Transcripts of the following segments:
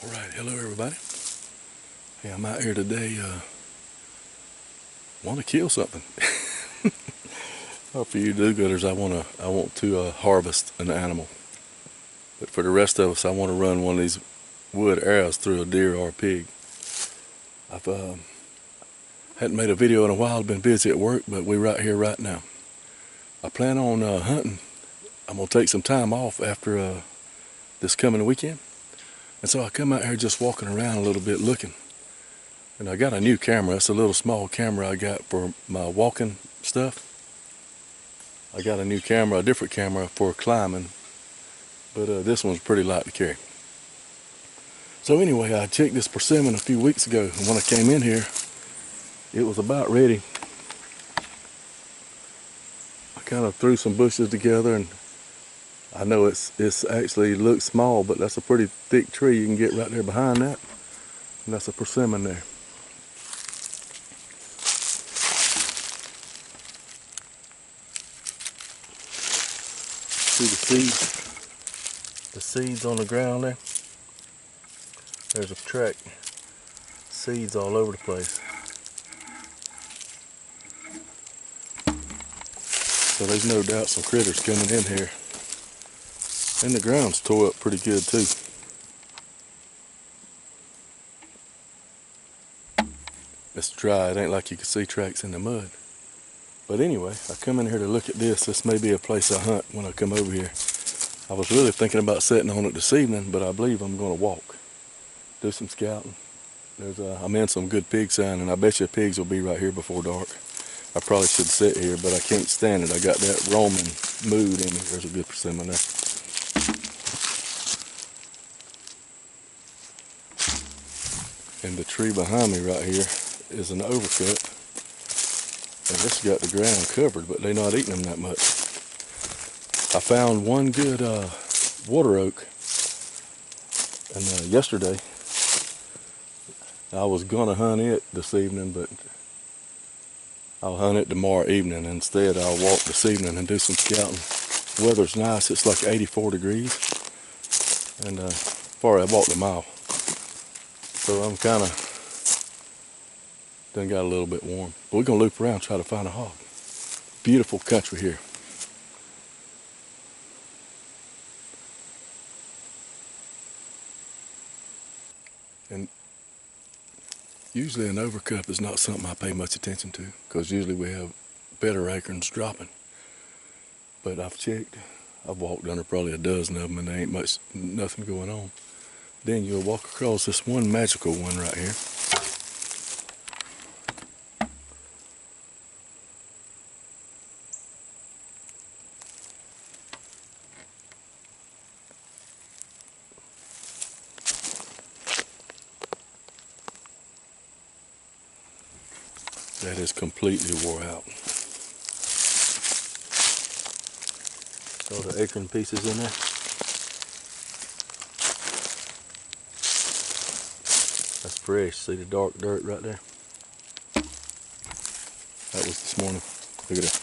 Alright, hello everybody. Hey, I'm out here today, want to kill something. Well, for you do-gooders, I want to harvest an animal. But for the rest of us, I want to run one of these wood arrows through a deer or a pig. I've hadn't made a video in a while, been busy at work, but we're right here right now. I plan on hunting. I'm going to take some time off after this coming weekend. And so I come out here just walking around a little bit looking. And I got a new camera. It's a little small camera I got for my walking stuff. I got a new camera, a different camera for climbing, but this one's pretty light to carry. So anyway, I checked this persimmon a few weeks ago, and when I came in here, it was about ready. I kind of threw some bushes together, and I know it's actually looks small, but that's a pretty thick tree. You can get right there behind that, and that's a persimmon there. See the seeds on the ground there? There's a track, seeds all over the place. So there's no doubt some critters coming in here. And the ground's tore up pretty good too. It's dry, it ain't like you can see tracks in the mud. But anyway, I come in here to look at this. This may be a place I hunt when I come over here. I was really thinking about sitting on it this evening, but I believe I'm going to walk, do some scouting. I'm in some good pig sign, and I bet you pigs will be right here before dark. I probably should sit here, but I can't stand it. I got that Roman mood in me. There's a good persimmon there. And the tree behind me right here is an overcut. And this got the ground covered, but they're not eating them that much. I found one good water oak, and yesterday I was gonna hunt it this evening, but I'll hunt it tomorrow evening. Instead, I'll walk this evening and do some scouting. Weather's nice. It's like 84 degrees, and I walked a mile, so I'm kind of done got a little bit warm. But we're gonna loop around, try to find a hog. Beautiful country here. And usually an overcup is not something I pay much attention to, because usually we have better acorns dropping. But I've checked, I've walked under probably a dozen of them, and there ain't nothing going on. Then you'll walk across this one magical one right here. That is completely wore out. All the acorn pieces in there. That's fresh. See the dark dirt right there? That was this morning. Look at that.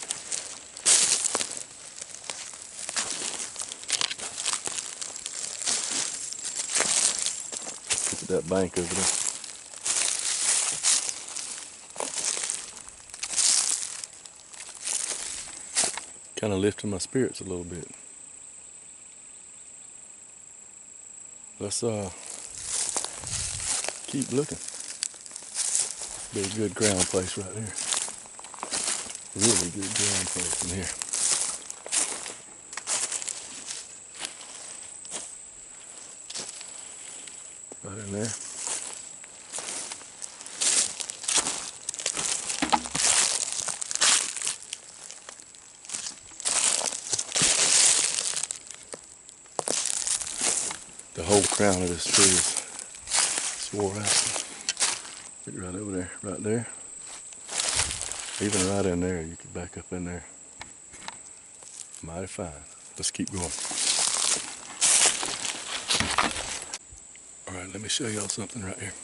Look at that bank over there. Kind of lifting my spirits a little bit. Let's keep looking. Be a good ground place right there. Really good ground place in here. Right in there. The whole crown of this tree is wore out. Look right over there, right there. Even right in there, you can back up in there. Mighty fine. Let's keep going. All right, let me show y'all something right here.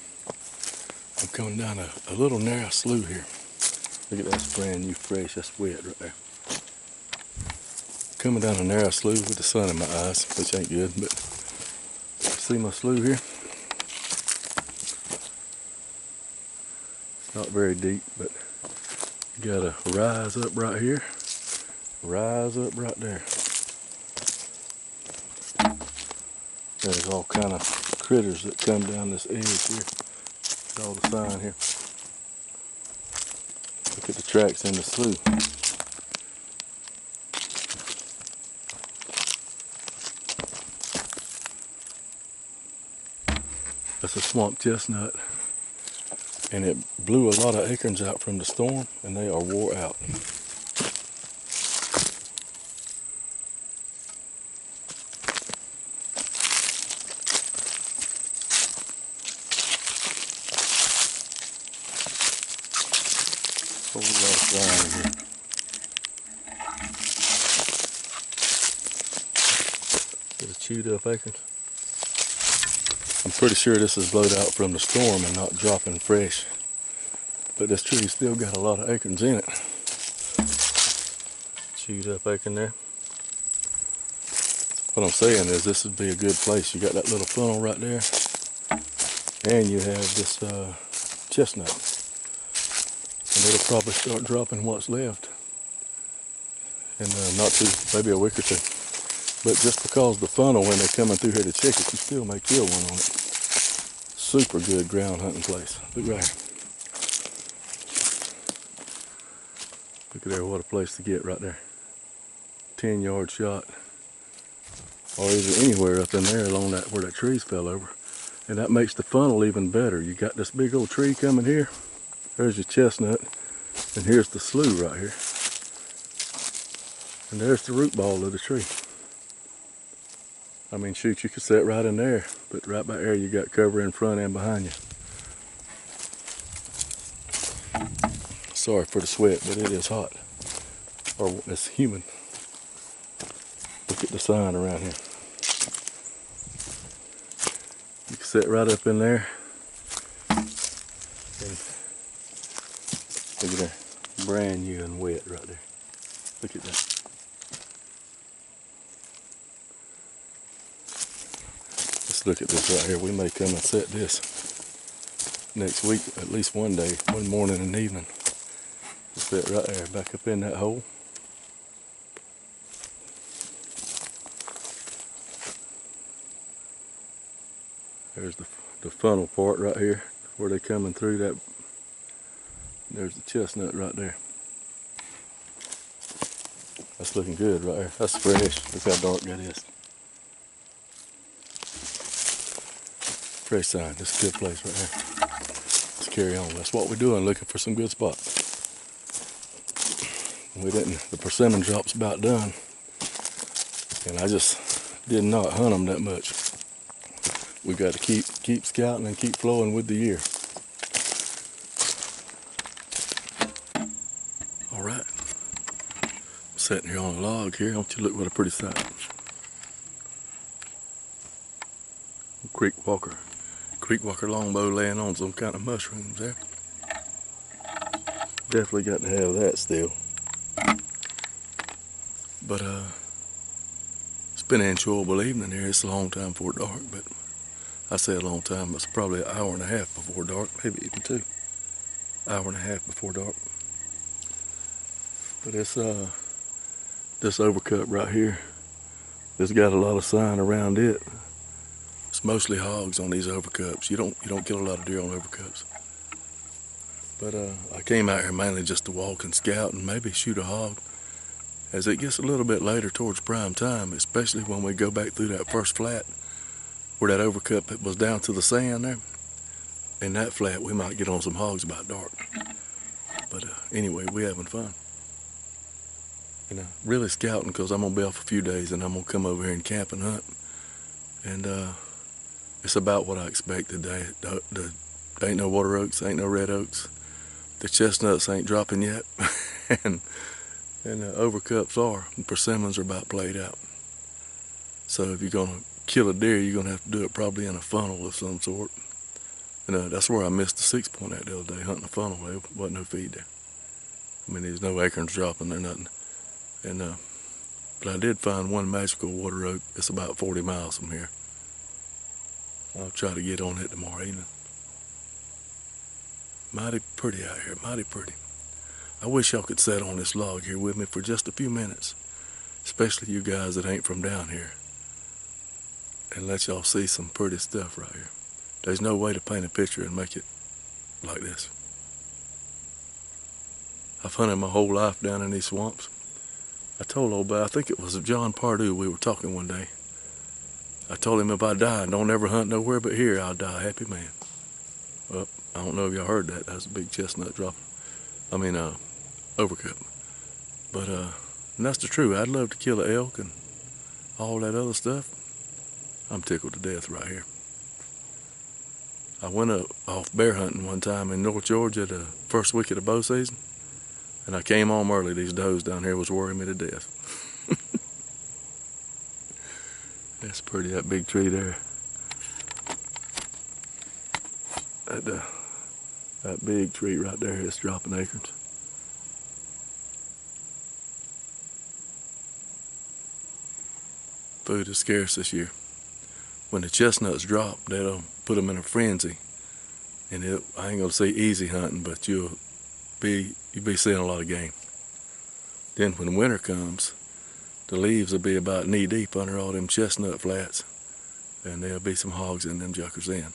I'm coming down a little narrow slough here. Look at that, that's brand new, fresh, that's wet right there. Coming down a narrow slough with the sun in my eyes, which ain't good, but see my slough here? Not very deep, but you gotta rise up right here, rise up right there. There's all kind of critters that come down this edge here. Look at all the sign here. Look at the tracks in the slough. That's a swamp chestnut, and it blew a lot of acorns out from the storm, and they are wore out. Whole lot of flying in here. Bit of chewed up acorns. I'm pretty sure this is blowed out from the storm and not dropping fresh. But this tree still got a lot of acorns in it. Chewed up acorn there. What I'm saying is this would be a good place. You got that little funnel right there, and you have this chestnut. And it'll probably start dropping what's left in not too, maybe a week or two. But just because the funnel, when they're coming through here to check it, you still may kill one on it. Super good ground hunting place. Look right here. Look at there, what a place to get right there. 10-yard shot. Or is it anywhere up in there along that where that trees fell over. And that makes the funnel even better. You got this big old tree coming here. There's your chestnut. And here's the slough right here. And there's the root ball of the tree. I mean, shoot, you could sit right in there, but right by there you got cover in front and behind you. Sorry for the sweat, but it is hot. Or it's humid. Look at the sign around here. You can sit right up in there. And look at there, brand new and wet right there. Look at that. Let's look at this right here. We may come and set this next week, at least one day, one morning and evening. Just sit right there, back up in that hole. There's the funnel part right here, where they're coming through that. There's the chestnut right there. That's looking good right there. That's fresh. Look how dark that is. Fresh sign. This is a good place right here. Let's carry on. That's what we're doing, looking for some good spots. We didn't. The persimmon drop's about done, and I just did not hunt them that much. We got to keep scouting and keep flowing with the year. All right. I'm sitting here on a log here. Don't you look what a pretty sight. Creek walker longbow laying on some kind of mushrooms there. Definitely got to have that still. But it's been an enjoyable evening here. It's a long time before dark, but I say a long time, it's probably an hour and a half before dark, maybe even 2. Hour and a half before dark. But it's this overcup right here, it's got a lot of sign around it. It's mostly hogs on these overcups. You don't kill a lot of deer on overcups. But I came out here mainly just to walk and scout and maybe shoot a hog. As it gets a little bit later towards prime time, especially when we go back through that first flat where that overcup it was down to the sand there. In that flat, we might get on some hogs about dark. But anyway, we having fun. And really scouting because I'm going to be off a few days and I'm going to come over here and camp and hunt. And it's about what I expect today. There ain't no water oaks, ain't no red oaks. The chestnuts ain't dropping yet. and the overcups are. The persimmons are about played out. So if you're going to kill a deer, you're going to have to do it probably in a funnel of some sort. And that's where I missed the 6-point at the other day, hunting a funnel. There wasn't no feed there. I mean, there's no acorns dropping there, nothing. And but I did find one magical water oak. It's about 40 miles from here. I'll try to get on it tomorrow evening. Mighty pretty out here, mighty pretty. I wish y'all could sit on this log here with me for just a few minutes, especially you guys that ain't from down here, and let y'all see some pretty stuff right here. There's no way to paint a picture and make it like this. I've hunted my whole life down in these swamps. I told old boy, I think it was John Pardue, we were talking one day. I told him if I die, don't ever hunt nowhere but here, I'll die a happy man. Well, I don't know if y'all heard that. That was a big chestnut dropping. Overcut. But, and that's the truth. I'd love to kill an elk and all that other stuff. I'm tickled to death right here. I went up off bear hunting one time in North Georgia the first week of the bow season, and I came home early. These does down here was worrying me to death. That's pretty, that big tree there. That big tree right there is dropping acorns. Food is scarce this year. When the chestnuts drop, they'll put them in a frenzy. And I ain't gonna say easy hunting, but you'll be seeing a lot of game. Then when winter comes, the leaves will be about knee deep under all them chestnut flats, and there'll be some hogs in them juckers then.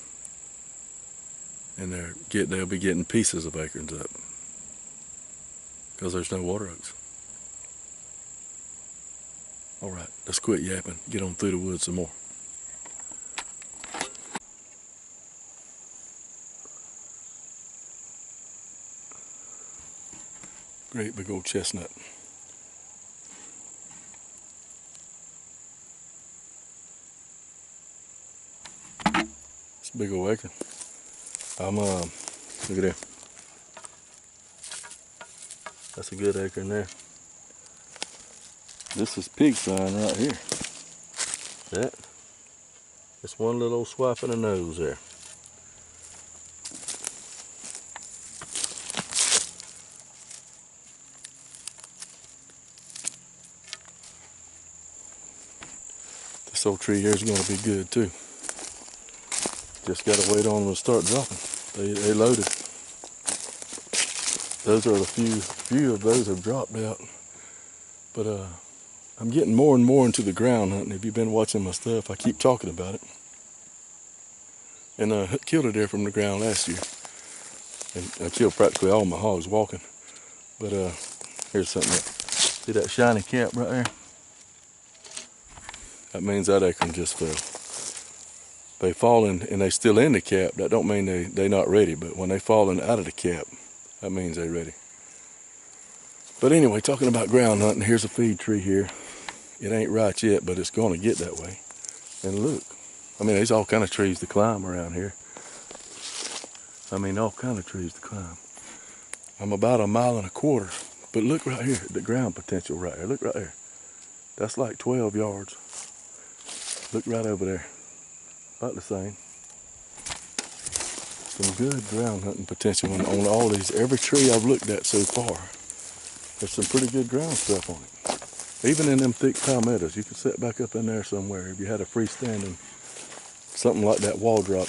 And they'll be getting pieces of acorns up, because there's no water oaks. All right, let's quit yapping, get on through the woods some more. Great big old chestnut. It's a big old acorn. Look at there. That's a good acorn there. This is pig sign right here. That. It's one little old swipe in the nose there. This old tree here is going to be good too. Just got to wait on them to start dropping. They loaded. Those are the few of those have dropped out. But I'm getting more and more into the ground hunting. If you've been watching my stuff, I keep talking about it. And I killed a deer from the ground last year. And I killed practically all my hogs walking. But here's something else. See that shiny cap right there? That means that acorn just fell. They fall in and they still in the cap. That don't mean they not ready, but when they falling out of the cap, that means they ready. But anyway, talking about ground hunting, here's a feed tree here. It ain't right yet, but it's gonna get that way. And look, I mean, there's all kind of trees to climb around here. I mean, all kind of trees to climb. I'm about 1.25 miles, but look right here, the ground potential right here. Look right there. That's like 12 yards. Look right over there. About the same. Some good ground hunting potential on all these. Every tree I've looked at so far, there's some pretty good ground stuff on it. Even in them thick palmettos, you could set back up in there somewhere if you had a freestanding, something like that wall-drop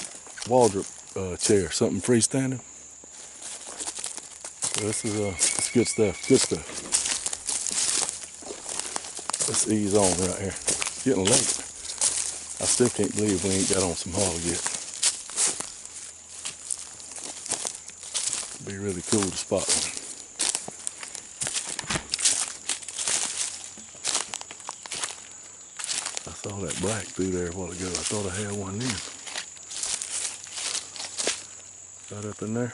chair, something freestanding. So this is good stuff, good stuff. Let's ease on right here. It's getting late. I still can't believe we ain't got on some hog yet. It'd be really cool to spot one. I saw that black through there a while ago. I thought I had one then. Right up in there.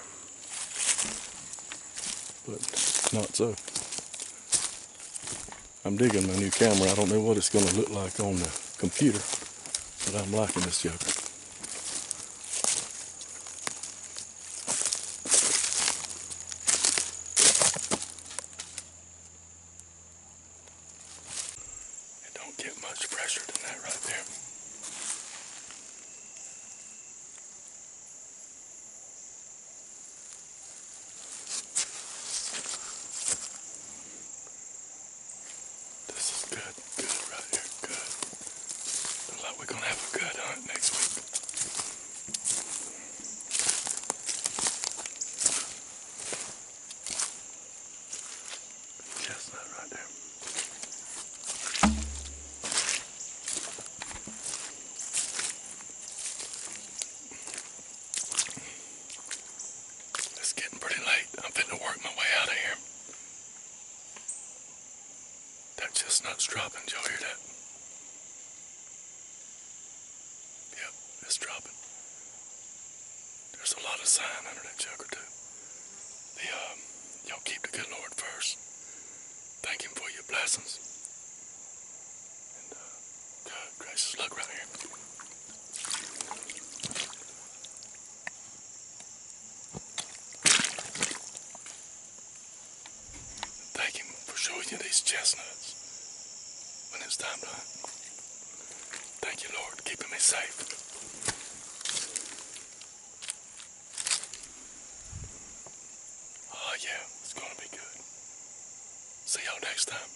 But not so. I'm digging my new camera. I don't know what it's going to look like on the computer, but I'm liking this joker. It don't get much fresher than that right there. This is good right here, good. Looks like we're gonna have a good hunt next week. it's dropping. Did y'all hear that? Yep, it's dropping. There's a lot of sign under that jugger too. Y'all keep the good Lord first. Thank Him for your blessings. And good gracious, look right here. Thank Him for showing you these chestnuts when it's time to hunt. Thank you, Lord, keeping me safe. Oh yeah, it's gonna be good. See y'all next time.